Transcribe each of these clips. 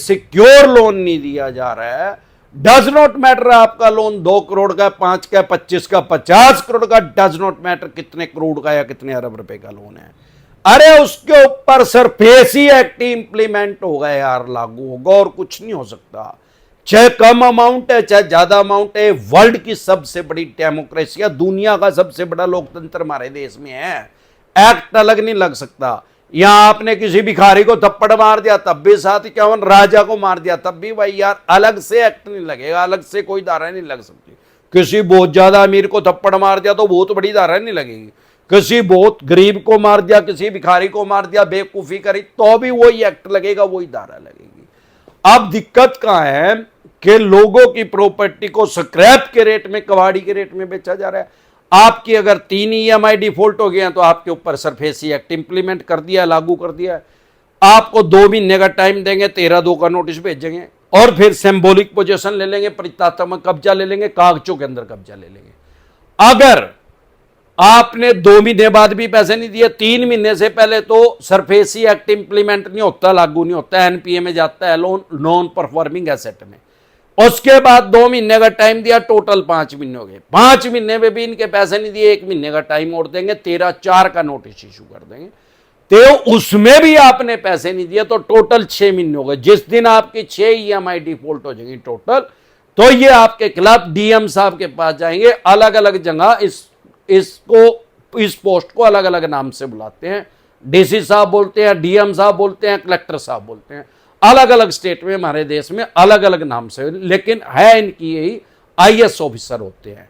Secure loan नहीं दिया जा रहा है। डज नॉट मैटर आपका लोन 2 करोड़ का, 5 का, 25 का, 50 करोड़ का, डज नॉट मैटर कितने करोड़ का या कितने अरब रुपए का लोन है। अरे उसके ऊपर सरफेसी एक्ट इंप्लीमेंट होगा यार, लागू होगा, और कुछ नहीं हो सकता। चाहे कम अमाउंट है चाहे ज्यादा अमाउंट है, वर्ल्ड की सबसे बड़ी डेमोक्रेसी, दुनिया का सबसे बड़ा लोकतंत्र हमारे देश में है। एक्ट अलग नहीं लग सकता। यहां आपने किसी भिखारी को थप्पड़ मार दिया तब भी 751, राजा को मार दिया तब भी भाई यार अलग से एक्ट नहीं लगेगा, अलग से कोई धारा नहीं लग सकती। किसी बहुत ज्यादा अमीर को थप्पड़ मार दिया तो बहुत बड़ी धारा नहीं लगेगी। किसी बहुत गरीब को मार दिया, किसी भिखारी को मार दिया, बेवकूफी करी तो भी वही एक्ट लगेगा, वही धारा लगेगी। अब दिक्कत कहां है कि लोगों की प्रॉपर्टी को स्क्रैप के रेट में, कबाड़ी के रेट में बेचा जा रहा है। आपकी अगर 3 EMI डिफॉल्ट हो गए हैं तो आपके ऊपर सरफेसी एक्ट इंप्लीमेंट कर दिया, लागू कर दिया है। आपको 2 महीने का टाइम देंगे, 13/2 का नोटिस भेजेंगे और फिर सिंबॉलिक पोजीशन ले लेंगे, प्रतीकात्मक कब्जा ले लेंगे, कागजों के अंदर कब्जा ले लेंगे। अगर आपने 2 महीने बाद भी पैसे नहीं दिए, 3 महीने से पहले तो सरफेसी एक्ट इंप्लीमेंट नहीं होता, लागू नहीं होता, NPA में जाता है, लोन नॉन परफॉर्मिंग एसेट में। उसके बाद 2 महीने का टाइम दिया, टोटल 5 महीने हो गए। 5 महीने में भी इनके पैसे नहीं दिए, 1 महीने का टाइम और देंगे, 13/4 का नोटिस इशू कर देंगे। तो उसमें भी आपने पैसे नहीं दिए तो टोटल 6 महीने हो गए। जिस दिन आपकी 6 EMI डिफॉल्ट हो जाएंगी टोटल, तो ये आपके खिलाफ DM साहब के पास जाएंगे। अलग अलग जगह इस पोस्ट को अलग अलग नाम से बुलाते हैं। DC साहब बोलते हैं, DM साहब बोलते हैं, कलेक्टर साहब बोलते हैं। अलग अलग स्टेट में, हमारे देश में अलग अलग नाम से, लेकिन है इनकी यही IS ऑफिसर होते हैं।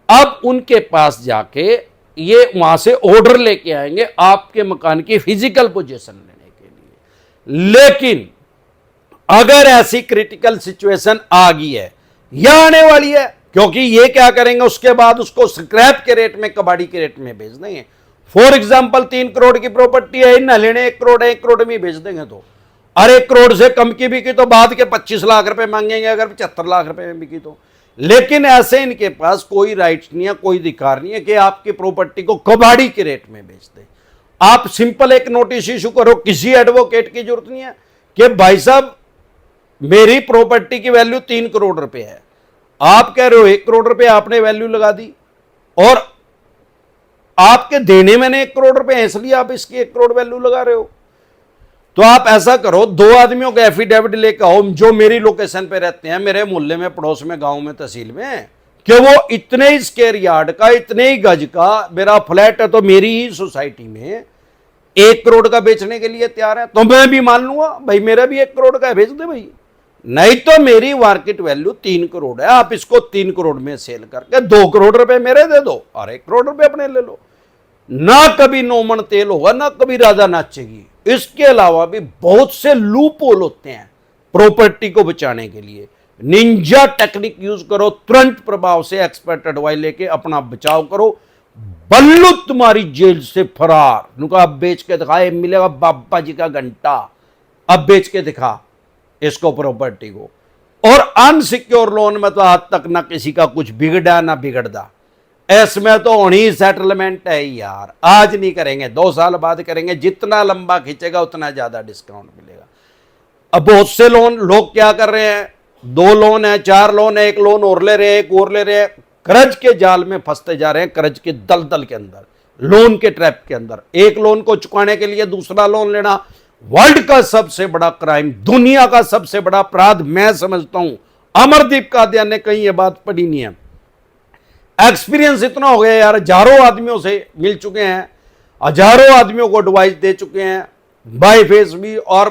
अब उनके पास जाके ये वहां से ऑर्डर लेके आएंगे आपके मकान की फिजिकल पोजीशन लेने के लिए। लेकिन अगर ऐसी क्रिटिकल सिचुएशन आ गई है या आने वाली है, क्योंकि ये क्या करेंगे उसके बाद उसको स्क्रैप के रेट में, कबाड़ी के रेट में बेच देंगे। फॉर एग्जाम्पल 3 करोड़ की प्रॉपर्टी है, न लेने 1 करोड़ है, 1 करोड़ में बेच देंगे तो, अरे 1 करोड़ से कम की बिकी तो बाद के 25 लाख रुपए मांगेंगे, अगर 75 लाख रुपए में बिकी तो। लेकिन ऐसे इनके पास कोई राइट नहीं है, कोई अधिकार नहीं है कि आपकी प्रॉपर्टी को कबाड़ी के रेट में बेच दे। आप सिंपल एक नोटिस इशू करो, किसी एडवोकेट की जरूरत नहीं है कि भाई साहब मेरी प्रॉपर्टी की वैल्यू 3 करोड़ रुपए है, आप कह रहे हो 1 करोड़ रुपए आपने वैल्यू लगा दी और आपके देने मैंने 1 करोड़ रुपए है, इसलिए आप इसकी 1 करोड़ वैल्यू लगा रहे हो। तो आप ऐसा करो, 2 आदमियों का एफिडेविट लेकर आओ जो मेरी लोकेशन पे रहते हैं, मेरे मोहल्ले में, पड़ोस में, गांव में, तहसील में, कि वो इतने ही स्क्वायर यार्ड का, इतने ही गज का मेरा फ्लैट है, तो मेरी ही सोसाइटी में 1 करोड़ का बेचने के लिए तैयार है, तो मैं भी मान लूंगा भाई मेरा भी 1 करोड़ का है, भेज दे भाई। नहीं तो मेरी मार्केट वैल्यू 3 करोड़ है, आप इसको 3 करोड़ में सेल करके 2 करोड़ रुपए मेरे दे दो और 1 करोड़ रुपए अपने ले लो। ना कभी नोमन तेल होगा, ना कभी राजा नाचेगी। इसके अलावा भी बहुत से लूप होल होते हैं प्रॉपर्टी को बचाने के लिए। निंजा टेक्निक यूज करो, तुरंत प्रभाव से एक्सपर्ट एडवाइस लेके अपना बचाव करो। बल्लू तुम्हारी जेल से फरार, नुका अब बेच के दिखाए, मिलेगा बाबा जी का घंटा, अब बेच के दिखा इसको प्रॉपर्टी को। और अनसिक्योर लोन में तो आज तक ना किसी का कुछ बिगड़ा ना बिगड़दा, इसमें तो उन्हीं सेटलमेंट है यार। आज नहीं करेंगे, 2 साल बाद करेंगे, जितना लंबा खींचेगा उतना ज्यादा डिस्काउंट मिलेगा। अब बहुत से लोन लोग क्या कर रहे हैं, 2 लोन है, 4 लोन है, 1 लोन और ले रहे हैं, 1 और ले रहे हैं, कर्ज के जाल में फंसते जा रहे हैं, कर्ज के दलदल के अंदर, लोन के ट्रैप के अंदर। 1 लोन को चुकाने के लिए दूसरा लोन लेना वर्ल्ड का सबसे बड़ा क्राइम, दुनिया का सबसे बड़ा अपराध मैं समझता हूं। अमरदीप कादियान ने कहीं यह बात पढ़ी नहीं है। एक्सपीरियंस इतना हो गया यार, हजारों आदमियों से मिल चुके हैं, हजारों आदमियों को एडवाइस दे चुके हैं, बाय फेस भी और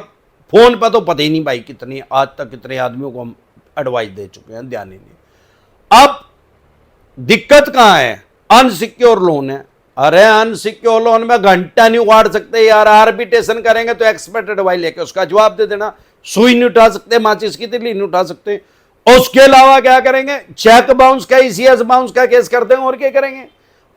फोन पर तो पता ही नहीं भाई कितनी, आज तक कितने आदमियों को हम एडवाइस दे चुके हैं, ध्यान ही नहीं। अब दिक्कत कहां है, अनसिक्योर लोन है। अरे अनसिक्योर लोन में घंटा नहीं उगाड़ सकते यार, आर्बिट्रेशन करेंगे तो एक्सपर्ट एडवाइस लेके उसका जवाब दे देना, सुई नहीं उठा सकते, माचिस की तिल्ली नहीं उठा सकते। उसके अलावा क्या करेंगे, चेक बाउंस का, ECS बाउंस का केस करते हैं और क्या करेंगे।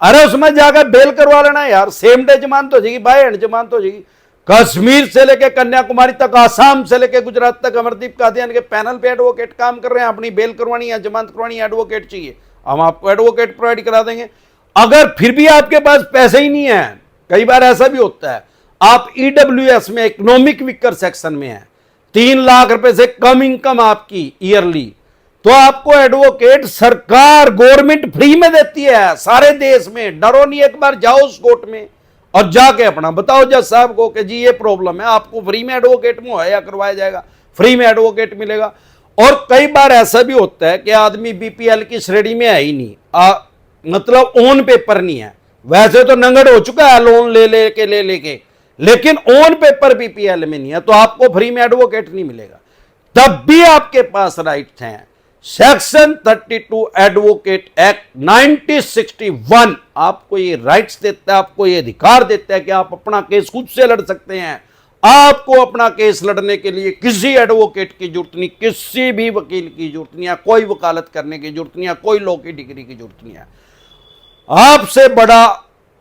अरे उसमें जाकर बेल करवा लेना यार, सेम डे जमानत हो जाएगी, बाय एंड जमानत हो जाएगी। कश्मीर से लेकर कन्याकुमारी तक, आसाम से लेकर गुजरात तक अमरदीप कादियान के पैनल पे एडवोकेट काम कर रहे हैं। अपनी बेल करवानी है, जमानत करवानी है, एडवोकेट चाहिए, हम आपको एडवोकेट प्रोवाइड करा देंगे। अगर फिर भी आपके पास पैसे ही नहीं है, कई बार ऐसा भी होता है, आप EWS में, इकोनॉमिक वीकर सेक्शन में है, 3 लाख रुपए से कम इनकम आपकी ईयरली, तो आपको एडवोकेट सरकार गवर्नमेंट फ्री में देती है सारे देश में। डरो नहीं, एक बार जाओ उस कोर्ट में और जाके अपना बताओ जज साहब को कि जी ये प्रॉब्लम है, आपको फ्री में एडवोकेट मुहैया करवाया जाएगा, फ्री में एडवोकेट मिलेगा। और कई बार ऐसा भी होता है कि आदमी बीपीएल की श्रेणी में है ही नहीं, मतलब ऑन पेपर नहीं है, वैसे तो नंगड़ हो चुका है लोन ले लेके, लेकिन ऑन पेपर बीपीएल में नहीं है, तो आपको फ्री में एडवोकेट नहीं मिलेगा। तब भी आपके पास राइट्स हैं। सेक्शन 32 एडवोकेट एक्ट 1961 आपको ये राइट्स देता है, आपको ये अधिकार देता है कि आप अपना केस खुद से लड़ सकते हैं। आपको अपना केस लड़ने के लिए किसी एडवोकेट की जरूरत नहीं, किसी भी वकील की जरूरत नहीं है, कोई वकालत करने की जरूरत नहीं है, कोई लॉ की डिग्री की जरूरत नहीं है। आपसे बड़ा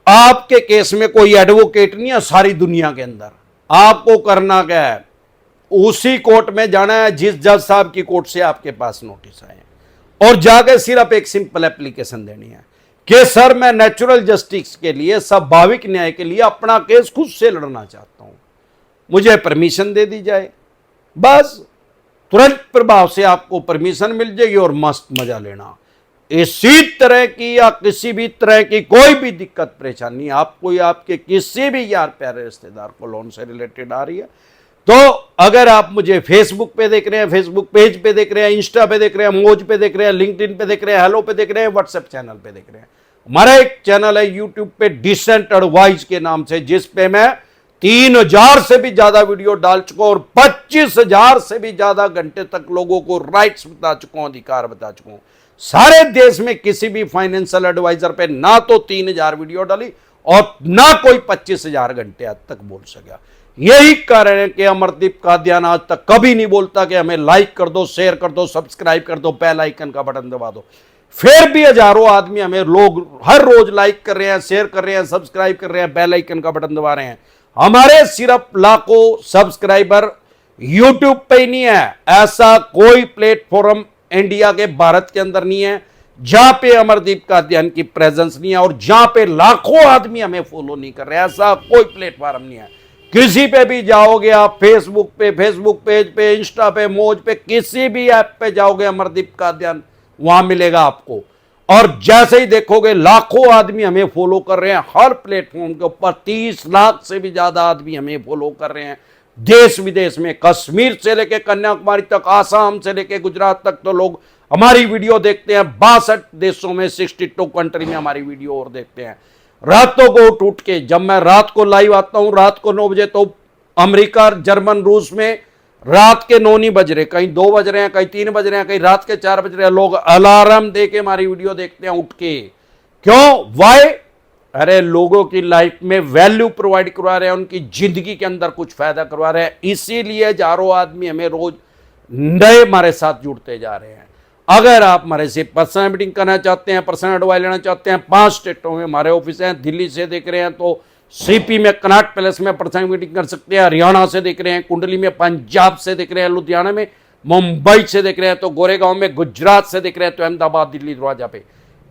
आपके केस में कोई एडवोकेट नहीं है सारी दुनिया के अंदर। आपको करना क्या है, उसी कोर्ट में जाना है जिस जज साहब की कोर्ट से आपके पास नोटिस आए, और जाके सिर्फ एक सिंपल एप्लीकेशन देनी है कि सर मैं नेचुरल जस्टिस के लिए, स्वाभाविक न्याय के लिए अपना केस खुद से लड़ना चाहता हूं, मुझे परमिशन दे दी जाए। बस तुरंत प्रभाव से आपको परमिशन मिल जाएगी और मस्त मजा लेना। इसी तरह की या किसी भी तरह की कोई भी दिक्कत परेशानी आपको या आपके किसी भी यार प्यारे रिश्तेदार को लोन से रिलेटेड आ रही है, तो अगर आप मुझे फेसबुक पे देख रहे हैं, फेसबुक पेज पे देख रहे हैं, इंस्टा पे देख रहे हैं, मौज पे देख रहे हैं, लिंक्डइन पे देख रहे हैं, हेलो पे देख रहे हैं, व्हाट्सएप चैनल पे देख रहे हैं, हमारा एक चैनल है यूट्यूब पे डिसेंट एडवाइस के नाम से, जिस पे मैं 3000 से भी ज्यादा वीडियो डाल चुका हूं और 25,000 से भी ज्यादा घंटे तक लोगों को राइट्स बता चुका हूं, अधिकार बता चुका हूं। सारे देश में किसी भी फाइनेंशियल एडवाइजर पे ना तो 3000 वीडियो डाली और ना कोई 25,000 घंटे आज तक बोल सका। यही कारण है कि अमरदीप कादियान आज तक कभी नहीं बोलता कि हमें लाइक कर दो, शेयर कर दो, सब्सक्राइब कर दो, बेल आइकन का बटन दबा दो। फिर भी हजारों आदमी हमें लोग हर रोज लाइक कर रहे हैं, शेयर कर रहे हैं, सब्सक्राइब कर रहे हैं, बेल आइकन का बटन दबा रहे हैं। हमारे सिर्फ लाखों सब्सक्राइबर यूट्यूब पे ही नहीं है, ऐसा कोई प्लेटफॉर्म इंडिया के भारत के अंदर नहीं है जहां पे अमरदीप कादियान की प्रेजेंस नहीं है और जहां पे लाखों आदमी हमें फॉलो नहीं कर रहे। ऐसा कोई प्लेटफॉर्म नहीं है। किसी पे भी जाओगे आप, फेसबुक पे, फेसबुक पेज पे, इंस्टा पे, मौज पे, किसी भी ऐप पे जाओगे अमरदीप कादियान वहां मिलेगा आपको। और जैसे ही देखोगे लाखों आदमी हमें फॉलो कर रहे हैं, हर प्लेटफॉर्म के ऊपर 30 लाख से भी ज्यादा आदमी हमें फॉलो कर रहे हैं, देश विदेश में, कश्मीर से लेके कन्याकुमारी तक, आसाम से लेके गुजरात तक तो लोग हमारी वीडियो देखते हैं। 62 देशों में, 62 कंट्री में हमारी वीडियो और देखते हैं। रातों को उठ के, जब मैं रात को लाइव आता हूं रात को 9 बजे, तो अमेरिका, जर्मन, रूस में रात के 9 नहीं बज रहे, कहीं 2 बज रहे हैं, कहीं 3 बज रहे हैं, कहीं रात के 4 बज रहे हैं, लोग अलार्म दे के हमारी वीडियो देखते हैं उठ के। क्यों? वाई? अरे लोगों की लाइफ में वैल्यू प्रोवाइड करवा रहे हैं, उनकी जिंदगी के अंदर कुछ फायदा करवा रहे हैं, इसीलिए हजारों आदमी हमें रोज नए हमारे साथ जुड़ते जा रहे हैं। अगर आप हमारे से पर्सनल मीटिंग करना चाहते हैं, पर्सनल एडवाइस लेना चाहते हैं, 5 स्टेटों में हमारे ऑफिस हैं। दिल्ली से देख रहे हैं तो सीपी में कनॉट पैलेस में पर्सनल मीटिंग कर सकते हैं। हरियाणा से देख रहे हैं कुंडली में, पंजाब से देख रहे हैं लुधियाना में, मुंबई से देख रहे हैं तो गोरेगांव में, गुजरात से देख रहे हैं तो अहमदाबाद, दिल्ली दरवाजा पे।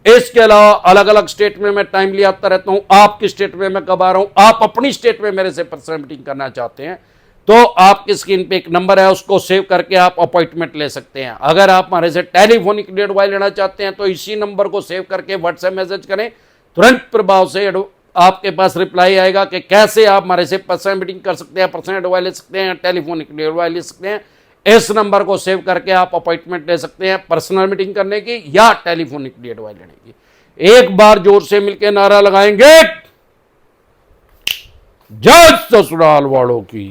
इसके अलावा अलग अलग स्टेट में मैं टाइमली आता रहता हूं। आपकी स्टेट में मैं कब आ रहा हूं, आप अपनी स्टेट में मेरे से पर्सनल मीटिंग करना चाहते हैं तो आपकी स्क्रीन पे एक नंबर है, उसको सेव करके आप अपॉइंटमेंट ले सकते हैं। अगर आप हमारे से टेलीफोनिक एडवाइस लेना चाहते हैं तो इसी नंबर को सेव करके व्हाट्सएप मैसेज करें, तुरंत प्रभाव से आपके पास रिप्लाई आएगा कि कैसे आप हमारे से पर्सनल मीटिंग कर सकते हैं, पर्सनल एडवाइस ले सकते हैं, टेलीफोनिक एडवाइस ले सकते हैं। इस नंबर को सेव करके आप अपॉइंटमेंट ले सकते हैं पर्सनल मीटिंग करने की या टेलीफोनिक एडवाइस लेने की। एक बार जोर से मिलकर नारा लगाएंगे, जय ससुराल वालों की।